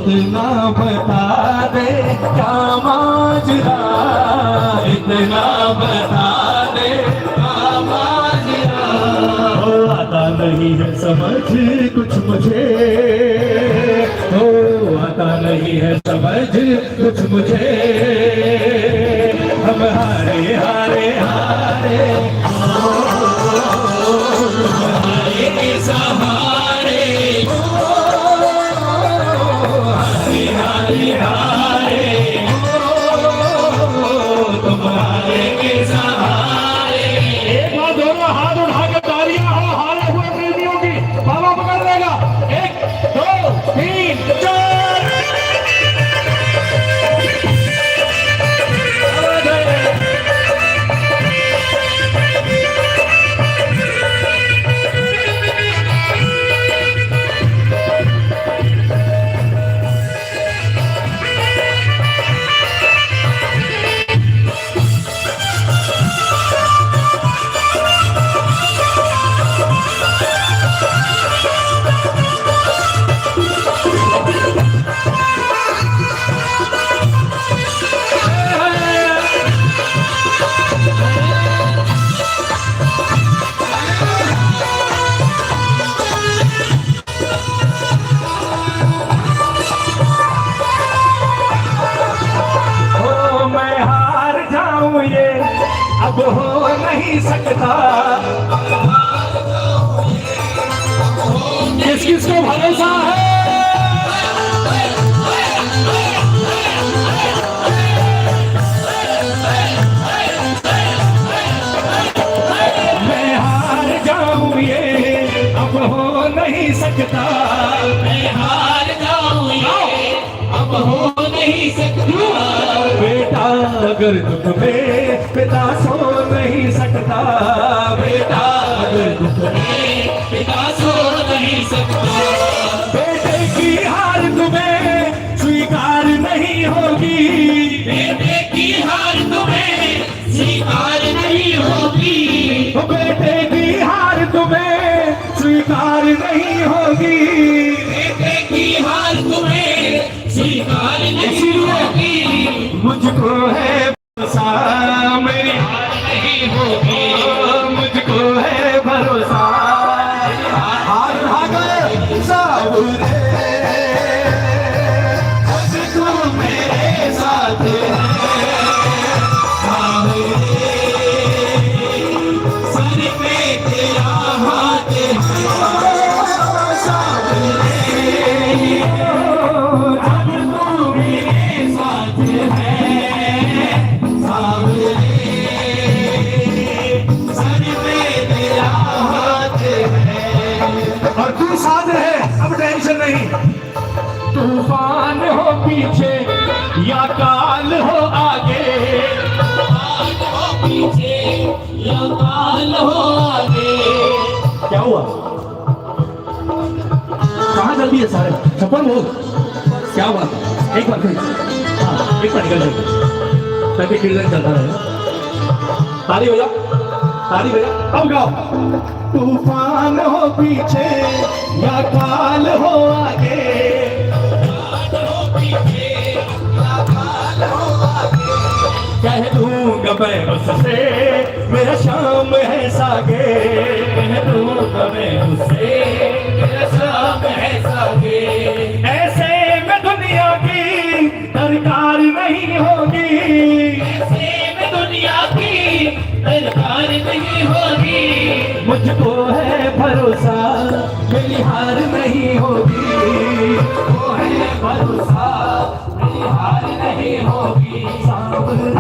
इतना बता दे क्या माजरा, इतना बता दे क्या माजरा। हो आता नहीं है समझ कुछ मुझे, हो आता नहीं है समझ कुछ मुझे। हम हारे हारे हारे, हारे के सहारे, हारे हारे हारे, तुम्हारे के सहारे। एक बार दोनों हाथ उठा के तालियां हो हारे हुए प्रेमियों की। बाबा पकड़ लेगा। 1 2 3 4। अब हो नहीं सकता, किस किस को भरोसा है? मैं हार जाऊं ये अब हो नहीं सकता, मैं हार जाऊं ये अब हो नहीं सकता। बेटा अगर दुख में पिता सो नहीं सकता, बेटा अगर दुख में पिता सो नहीं सकता। बेटे की हार तुम्हें स्वीकार नहीं होगी, बेटे की हार तुम्हें स्वीकार नहीं होगी, बेटे की हार तुम्हें स्वीकार नहीं होगी, बेटे की हार तुम्हें स्वीकार नहीं होगी। मुझको है भरोसा मेरी हार नहीं होगी, मुझको है भरोसा। हार भागे सावरे, बस तू मेरे साथ है सावरे, सर पे तेरा हाथ है सावरे, जब तू मेरे साथ है और तू साथ है, अब टेंशन नहीं। तूफान हो पीछे या काल हो आगे, तूफान हो पीछे या काल हो आगे। क्या हुआ? कहाँ जल्दी है सारे? छप्पन लोग क्या हुआ? एक बार फिर, हाँ एक बार निकल जाए ताकि कीर्तन चलता रहे। ताली भैया, ताली भैया, अब गाओ। तूफान हो पीछे या काल हो आगे, काल हो पीछे या काल हो आगे। कह दूंगा मैं उससे मेरा शाम है सागे, कह दूंगा मैं उससे मेरा शाम है सागे। ऐसे में दुनिया की दरकार नहीं होगी, ऐसे में दुनिया की दरकार नहीं होगी। मुझको है भरोसा मेरी हार नहीं होगी, वो है भरोसा मेरी हार नहीं होगी। सावरे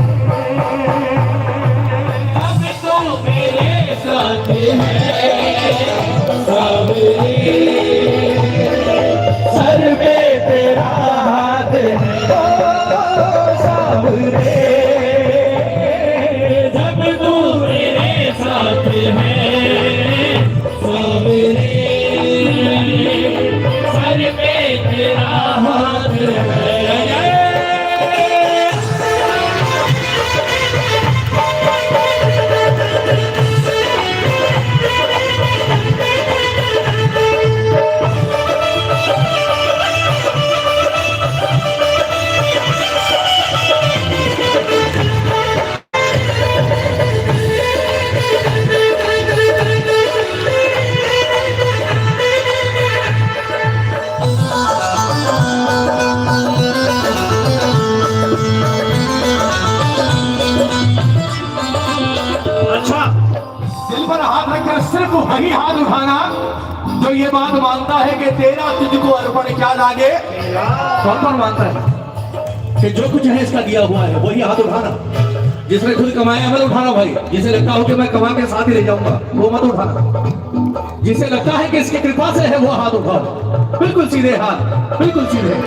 अब तो मेरे साथ है सावरे, सर पे तेरा हाथ है सावरे, जब तू मेरे साथ है सावरे, सर पे तेरा हाथ है। अच्छा, दिल पर हाथ रखकर सिर्फ वही हाथ उठाना जो ये बात मानता है कि तेरा तुझको अर्पण क्या लागे। कौन कौन मानता है कि जो कुछ है इसका दिया हुआ है वही हाथ उठाना। जिसने खुद कमाया मत उठाना भाई। जिसे लगता हो कि मैं कमा के साथ ही ले जाऊंगा वो मत उठाना। जिसे लगता है कि इसकी कृपा से है वो हाथ उठाओ। बिल्कुल सीधे हाथ, बिल्कुल सीधे।